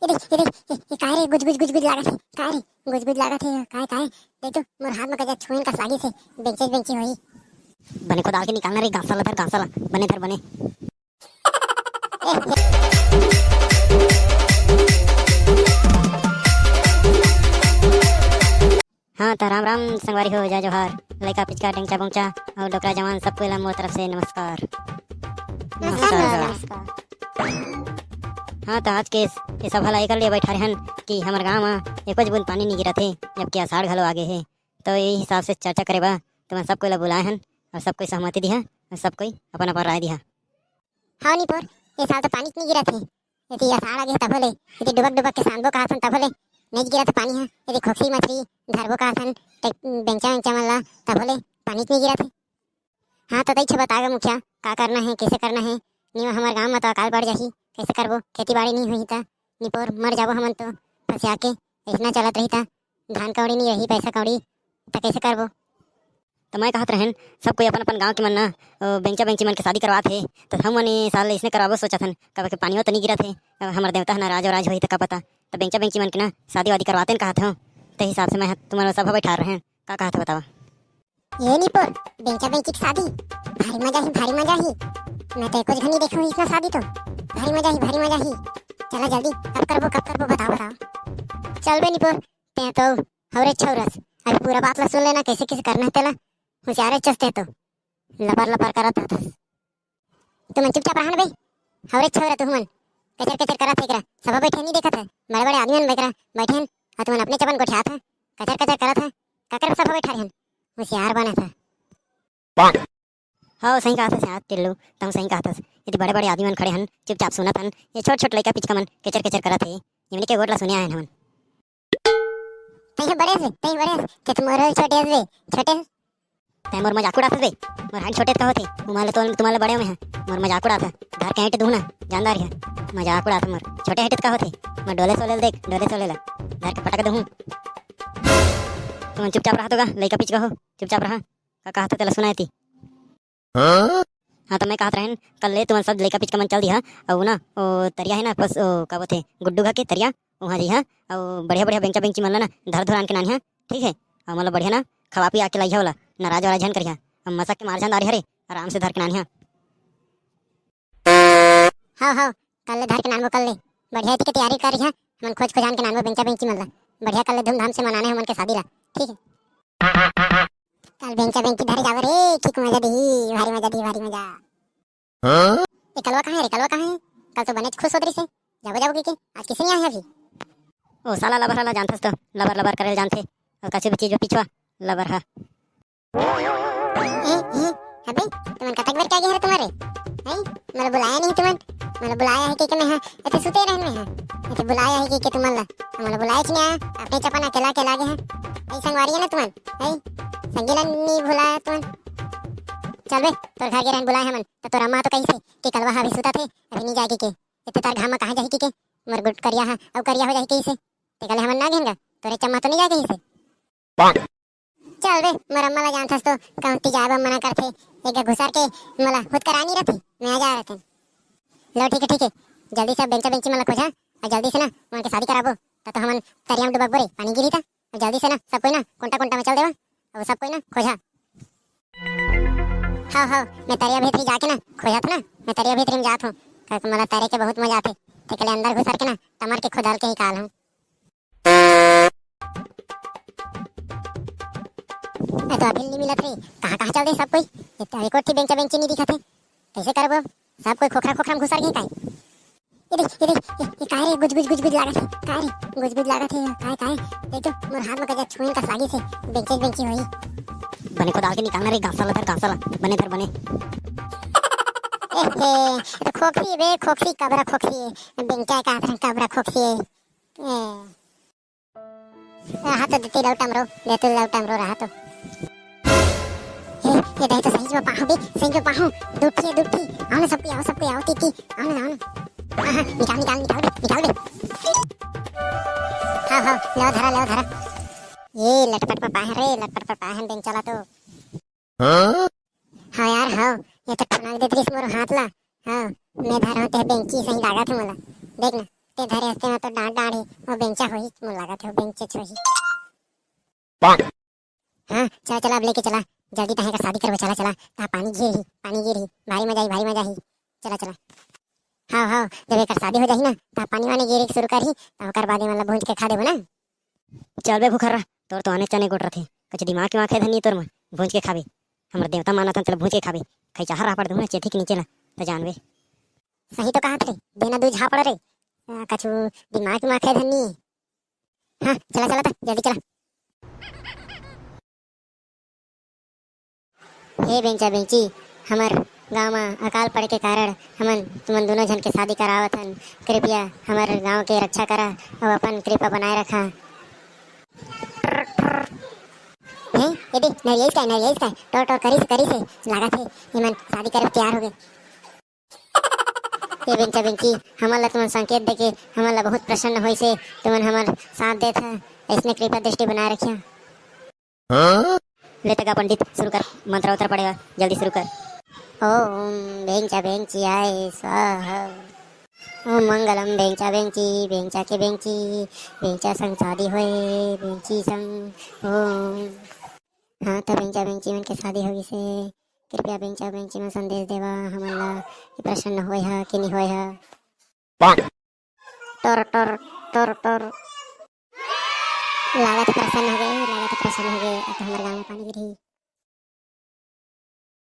ये देख ये काय रे गुज गुज गुज गुज लागत है काय रे गुज गुज लागत है काय काय देख तो मोर हाथ में कजा छुएन का सागी से बेंचे बेंची होई बने को डाल के निकालना रे घासाला बने धर बने। हाँ तो राम राम संगवारी हो जा जोहार लड़का पिचका टेंचा पहुंचा और डोकरा जवान सबको मोर तरफ से नमस्कार। हाँ तो आज के ये सब हला कर लिए बैठा रहन कि हमारे गाँव में एक बूंद पानी नहीं गिरा थे जबकि आषाढ़ घलो आगे है, तो यही हिसाब से चर्चा करे बा तो मैं सबको ला बुलाए हन और सब कोई सहमति दिया और सब कोई अपन अपन राय दिया। हाँ नी पर ये साल तो पानी नहीं गिरा थे यदि आषाढ़ आगे तब ले यदि डुबक के सांबो का हसन तब ले नहीं गिरा तो पानी है यदि खोखी मछली धरबो का हसन बेंचा बेंचा मल्ला तब ले पानी नहीं गिरा थे। हाँ तो तई बतागा मुखिया का करना है कैसे करना है नहीं हमारे गाँव में तो अकाल पड़ जाही कैसे करबो खेती बाड़ी नहीं हुई था निपोर मर जाबो हमन तो फंसा के इतना चलत रही था धान कौड़ी नहीं रही पैसा कौड़ी तो कैसे करबो। तो मैं कहत रहन सब कोई अपन अपन गाँव के मन ना बेंचा बेंची मन के शादी करवात है तो हम मने साल इसने करवाबो सोचा थन कब के पानी तो नहीं गिरा थे हमारे देवता है ना राज और राज होई तो का पता तो बेंचा बेंची मन के ना शादी वादी करवाते न कहत हूँ तो हिसाब से मैं तुम्हारा सब बैठा रहे का कहत हो बतावा। ये नहीं पर बेंचा बेंची की शादी भारी मजा ही मैं तो कुछ घनी देखूं इसना शादी तो भारी मजा ही चला जल्दी कब करबो बताओ चल बे निपुर ते तो हवरे छौरस अभी पूरा बात ला सुन लेना कैसे कैसे करना है तेला होशियार चस्ते तो लपर करत था तुम चुपचाप रहना बे हवरे छौरा तू मन कचर करत है सब बैठे नहीं देखत है बड़े बड़े आदमी बैठे और तुम अपने चपन गोठा था कचर करत है काकर सब बैठा रहन होशियार बना था। हाँ सही कहा था टिल्लू तुम सही कहा था यदि बड़े बड़े आदमी मन खड़े हन चुपचाप सुनत हन ये छोट लड़का पिचका मन कचर करत है इमने के गोटला सुनिया है हमन तई बड़े से ते तुम और छोटे ते मोर मजाक उड़ात बे मोर हाइट छोटे का होते उमाले तो तुम्हारे बड़े में है मोर मजाक उड़ात घर के हट दूना जानदार है मजाक उड़ात मोर छोटे हट का होते मैं डोले सोले देख डोले सोले ला घर के पटक दूं तुम चुपचाप रहा तो लड़का पिचका हो चुपचाप रहा का कहता तेला सुनाई थी। हाँ तो मैं कहत रहन कल ले तुम सब लड़का पिचका मन चल दिया और ना ओ तरिया है ना बस का बोलते गुड्डू घा के तरिया वहाँ जी हाँ और बढ़िया बेंचा बेंची मन ना धर आन के नानी हाँ ठीक है और मतलब बढ़िया ना खवा पी आके लाइया वाला ना राज वाला झन करिया हम मसक के मार झन हरे आराम से धर के नानी हाँ कल ले धर के नानबो कल ले बढ़िया की तैयारी कर रही मन खोज खोजान के नानबो बेंचा बेंची मतलब बढ़िया कल ले धूमधाम से मनाने हमन के शादी ला ठीक है कल बेंचा बेंची धर जावे रे किक मजा दी भारी मजा ये कलवा कहाँ है कल तो बने खुश हो रही से जाबो के आज किसे नहीं आया अभी ओ साला लबर वाला जानथस तो लबर करे जानथे और कछु भी चीज पिछवा लबर हा अबे तुमन कतक बार क्या गया तुम्हारे नहीं मतलब बुलाया नहीं तुमन मतलब बुलाया है कि मैं हां ऐसे सुते रहन में हां ऐसे बुलाया है कि तुमन ला मतलब बुलाया कि नहीं अपने चपन अकेला के लागे हैं ऐ संगवारी है ना तुमन नहीं संगीला नहीं बुलाया तुमन चल बे तोर घर के रहन बुलाया हमन तो तोर अम्मा तो कही से कि कलवा हावी सुता थे अभी नहीं जाके के इतने तार घाम कहां जाही के मर गुट करिया हां अब करिया हो जाही कैसे ते कले हमन ना घेंगा तोरे चम्मा तो नहीं जाके से चल बे मर अम्मा ला जानथस तो कांती जाबा मना करथे एक घुसार के मला खुद करानी रहती मैं आ जा रहे थे लो ठीक है जल्दी से बेंचा बेंची मला खोजा और जल्दी से ना उनके शादी कराबो तो हमन तरिया में डुबक बोरे पानी गिरी था और जल्दी से ना सब कोई ना कोंटा में चल देवा और सब कोई ना खोजा। हाँ मैं तरिया भीतरी जाके ना खोजा था ना मैं तरिया भीतरी में जात हूँ क्योंकि मला तैरे के बहुत मजा आते ते कले अंदर घुसर के ना तमर के खुदाल के ही काल हूँ तो अभी नहीं मिलत रे कहाँ चल दे सब कोई ये कोठी बेंचा बेंची नहीं दिखत है कैसे करबो सब कोई खोखरा में घुसर गए काई ये काय रे गुज लागत है काय रे गुज लागत है काय देख तो मोर हाथ में कजा छुएन का सागी से बेंची होई बने को डाल के निकालना रे घासाला बने धर बने। तो खोखसी कबरा खोखसी बेंचा का कबरा खोखसी हाथ तो देते लौटम रो रहा तो ये दही तो सही जो पाहू दुठी आओ ना सबके आओ ती आओ ना निकाल दे हाँ लो धरा ये लटपट पर पाहन बेंच चला तो हाँ यार हाँ ये तो ठनाक दे मोर हाथ ला हाँ मैं धरा होते बेंची सही लागत है मला देख ना ते धरे हस्ते में तो डांट डांट ही वो बेंचा होई मुझे लगा था वो बेंचे होई। हाँ चला चला अब लेके चला जल्दी तहे का शादी करबो चला चला ता पानी गिर ही भारी मजा ही चला चला। हाँ हाँ जब एक शादी हो जाही ना ता पानी वानी गिरे शुरू करही ता ओकर बाद मतलब भूंज के खा देबो ना। चल बे भूखर रहा तोर तो आने चने गोट रथे कुछ दिमाग की आंखें धनी तोर में भूंज के खाबे हमर देवता माना था चल भूंज के खाबे खाई चाह रहा पड़ दूं ना चेथी के नीचे ला तो जानबे। सही तो कहा थे देना दूध झापड़ रे कछु दिमाग में आंखें धनी। हाँ चला चला ता जल्दी चला। हे बेंचा बेंची हमर गांव में अकाल पड़े के कारण हमन तुमन दोनों जन के शादी करावत हन कृपया हमारे गांव के रक्षा करा और अपन कृपा बनाए रखा। हैं ये देख नरियल का टोर टोर करी से लगा थे हमन शादी करे तैयार हो गए। ये बेंचा बेंची हमन ला तुमन संकेत देके हमन ला बहुत प्रसन्न होई से तुमन हमर साथ देत है इसने कृपा दृष्टि बनाए रखिया। ले तका पंडित शुरू कर मंत्र उतर पड़ेगा जल्दी शुरू कर। ओम बेंचा बेंची आए स्वाहा ओम मंगलम बेंचा बेंची बेंचा के बेंचा संग शादी होए बेंची संग ओम। हाँ तो बेंचा बेंची मन के शादी होगी से कृपया बेंचा बेंची में संदेश देवा हमन ला कि प्रसन्न होए हा कि नहीं होए हा। टोर टोर टोर टोर लागत प्रसन्न हो गए अब तो हमारे गाँव में पानी गिरी।